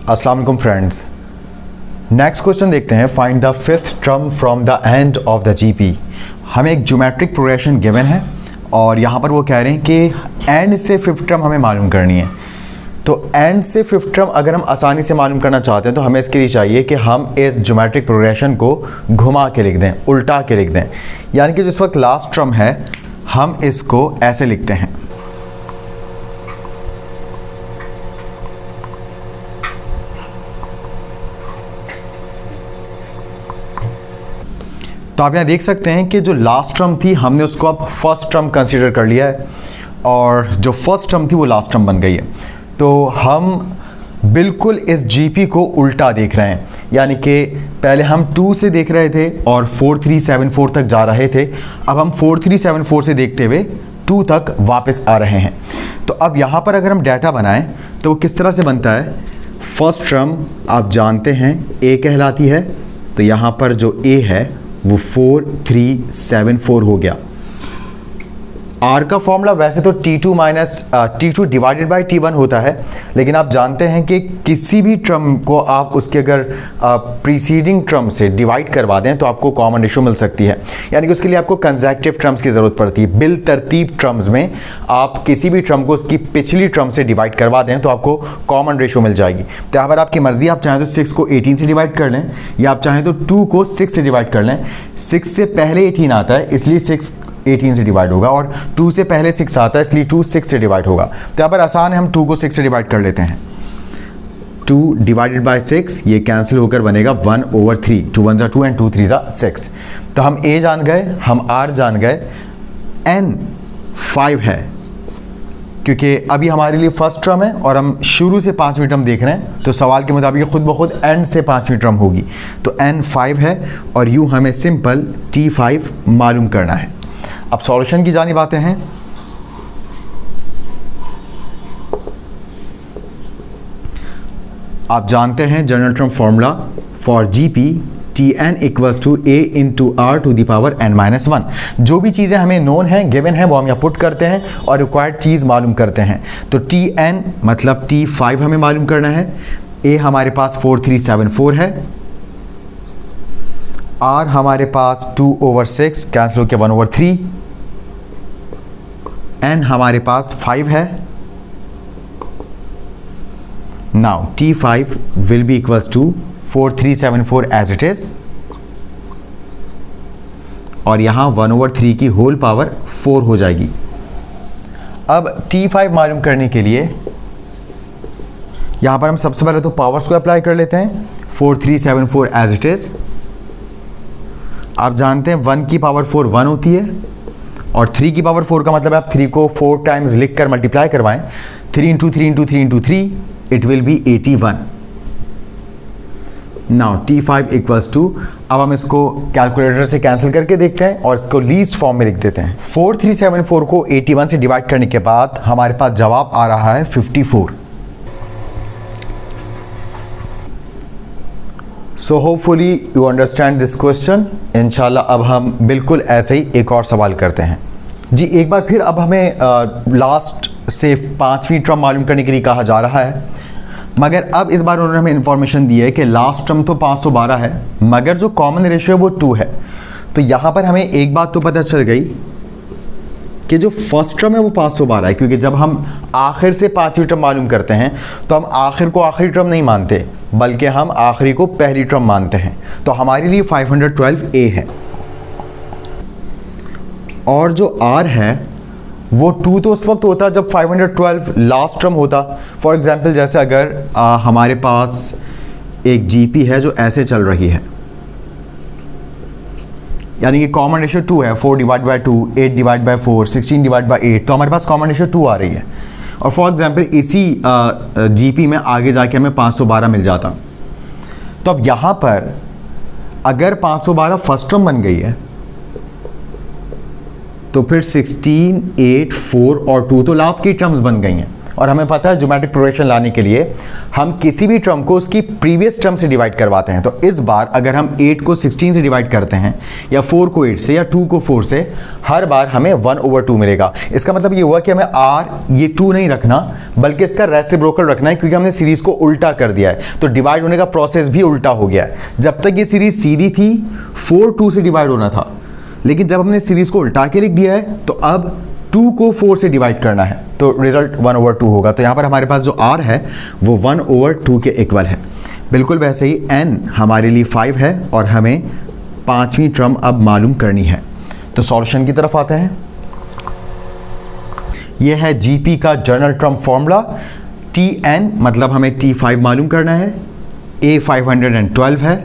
अस्सलाम वालेकुम friends. Next question देखते हैं। Find the fifth term from the end of the GP. हमें एक ज्योमेट्रिक प्रोग्रेशन गिवन है और यहाँ पर वो कह रहे हैं कि एंड से फिफ्थ टर्म हमें मालूम करनी है। तो एंड से फिफ्थ टर्म अगर हम आसानी से मालूम करना चाहते हैं तो हमें इसके लिए चाहिए कि हम इस ज्योमेट्रिक प्रोग्रेशन को घुमा के लिख दें, उल्टा के लिख दें। यानी कि जिस वक्त लास्ट टर्म है हम इसको ऐसे लिखते हैं। तो आप यहाँ देख सकते हैं कि जो लास्ट टर्म थी हमने उसको अब फर्स्ट टर्म कंसीडर कर लिया है और जो फर्स्ट टर्म थी वो लास्ट टर्म बन गई है। तो हम बिल्कुल इस जीपी को उल्टा देख रहे हैं, यानी कि पहले हम 2 से देख रहे थे और 4374 तक जा रहे थे। अब हम 4374 से देखते हुए 2 तक वापस आ रहे हैं। तो अब यहाँ पर अगर हम डाटा बनाएं तो वो किस तरह से बनता है। फर्स्ट टर्म आप जानते हैं ए कहलाती है, तो यहाँ पर जो ए है वो 4374 हो गया। आर का फॉर्मूला वैसे तो T2 minus T2 divided by T1 होता है, लेकिन आप जानते हैं कि किसी भी टर्म को आप उसके अगर प्रीसीडिंग टर्म से डिवाइड करवा दें तो आपको कॉमन रेशियो मिल सकती है। यानी कि उसके लिए आपको कंसेक्टिव टर्म्स की ज़रूरत पड़ती है। बिल तरतीब टर्म्स में आप किसी भी टर्म को उसकी पिछली टर्म से डिवाइड करवा दें तो आपको कॉमन रेशियो मिल जाएगी। तो यहाँ पर आपकी मर्ज़ी, आप चाहें तो 6 को 18 से डिवाइड कर लें या आप चाहें तो 2 को 6 से डिवाइड कर लें। 6 से पहले 18 आता है इसलिए 6 18 से डिवाइड होगा और 2 से पहले 6 आता है इसलिए 2 6 से डिवाइड होगा। तो यहाँ पर आसान है, हम 2 को 6 से डिवाइड कर लेते हैं। 2 डिवाइडेड बाय 6 ये कैंसिल होकर बनेगा 1/3। 2 1 2 एंड 2 3 6। तो हम a जान गए, हम r जान गए, n 5 है क्योंकि अभी हमारे लिए फर्स्ट टर्म है और हम शुरू से 5वीं टर्म देख रहे हैं। तो सवाल के मुताबिक खुद ब खुद एंड से 5वीं टर्म होगी। तो n 5 है और यूँ हमें सिंपल T5 मालूम करना है। अब सॉल्यूशन की जानिब आते हैं। आप जानते हैं general term formula for GP Tn equals to a into R to the power n-1। जो भी चीज़ें हमें नोन हैं, गिवन है, वो हम यहाँ पुट करते हैं और रिक्वायर्ड चीज़ मालूम करते हैं। तो Tn मतलब T5 हमें मालूम करना है। a हमारे पास 4374 है, r हमारे पास 2/6 कैंसिल होकर 1/3, n हमारे पास 5 है। Now T5 will be equals to 4374 as it is और यहाँ 1/3 की होल पावर 4 हो जाएगी। अब T5 मालूम करने के लिए यहाँ पर हम सबसे पहले तो पावर्स को अप्लाई कर लेते हैं। 4374 एज इट इज। आप जानते हैं 1 की पावर 4 1 होती है और 3 की पावर 4 का मतलब आप 3 को 4 टाइम्स लिख कर मल्टीप्लाई करवाएं। 3 into 3 into 3 into 3 it will be 81। Now T5 equals to, अब हम इसको कैलकुलेटर से कैंसिल करके देखते हैं और इसको लीस्ट फॉर्म में लिख देते हैं। 4374 को 81 से डिवाइड करने के बाद हमारे पास जवाब आ रहा है 54। So hopefully you understand this question. इंशाल्लाह अब हम बिल्कुल ऐसे ही एक और सवाल करते हैं जी। एक बार फिर अब हमें लास्ट से 5वीं टर्म मालूम करने के लिए कहा जा रहा है, मगर अब इस बार उन्होंने हमें इंफॉर्मेशन दी है कि लास्ट टर्म तो 512 है मगर जो कॉमन रेशियो है वो 2 है। तो यहाँ पर हमें एक बात तो पता चल गई कि जो फर्स्ट टर्म है वो 512 है, क्योंकि जब हम आखिर से 5वीं टर्म मालूम करते हैं तो हम आखिर को आखिरी टर्म नहीं मानते बल्कि हम आखिरी को पहली टर्म मानते हैं। तो हमारे लिए 512a है और जो r है वो 2 तो उस वक्त होता जब 512 लास्ट टर्म होता। फॉर एग्जांपल जैसे अगर हमारे पास एक जीपी है जो ऐसे चल रही है, यानी कि कॉमन रेशियो 2 है। 4 divide by 2, 8 divide by 4, 16 divide by 8, तो हमारे पास कॉमन रेशियो 2 आ रही है। और फॉर एग्जांपल इसी जीपी में आगे जाके हमें 512 मिल जाता। तो अब यहाँ पर अगर 512 फर्स्ट टर्म बन गई है तो फिर 16, 8, 4 और 2 तो लास्ट की टर्म्स बन गई हैं। और हमें पता है ज्योमेट्रिक प्रोग्रेशन लाने के लिए हम किसी भी टर्म को उसकी प्रीवियस टर्म से डिवाइड करवाते हैं। तो इस बार अगर हम 8 को 16 से डिवाइड करते हैं या 4 को 8 से या 2 को 4 से, हर बार हमें 1/2 मिलेगा। इसका मतलब ये हुआ कि हमें r ये 2 नहीं रखना बल्कि इसका रेसिप्रोकल रखना है, क्योंकि हमने सीरीज को उल्टा कर दिया है। तो डिवाइड होने का प्रोसेस भी उल्टा हो गया है। जब तक ये सीरीज सीधी थी 4 2 से डिवाइड होना था, लेकिन जब हमने सीरीज को उल्टा के लिख दिया है तो अब 2 को 4 से डिवाइड करना है, तो रिजल्ट 1/2 होगा। तो यहाँ पर हमारे पास जो r है वो 1/2 के इक्वल है। बिल्कुल वैसे ही n हमारे लिए 5 है और हमें 5वीं टर्म अब मालूम करनी है। तो सॉल्यूशन की तरफ आते हैं। यह है जीपी का जनरल टर्म फॉर्मूला। Tn मतलब हमें T5 मालूम करना है, A 512 है,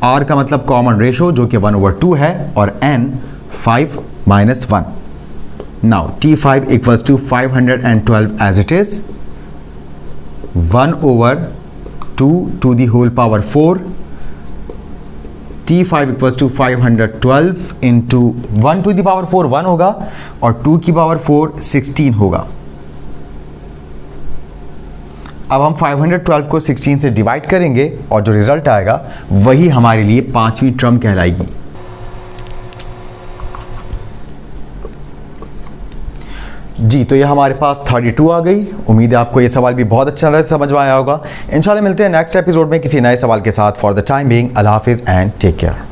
R का मतलब कॉमन रेशो जो कि 1/2 है और N 5 - 1। Now T5 equals to 512 as it is, 1/2 to the whole power 4। T5 equals to 512 into 1 to the power 4 1 होगा और 2 की पावर 4 16 होगा। अब हम 512 को 16 से डिवाइड करेंगे और जो रिजल्ट आएगा वही हमारे लिए 5वीं टर्म कहलाएगी। जी, तो ये हमारे पास 32 आ गई। उम्मीद है आपको ये सवाल भी बहुत अच्छा तरह से समझ में आया होगा। इंशाल्लाह मिलते हैं नेक्स्ट एपिसोड में किसी नए सवाल के साथ। फॉर द टाइम बीइंग अल्लाह हाफिज़ एंड टेक केयर।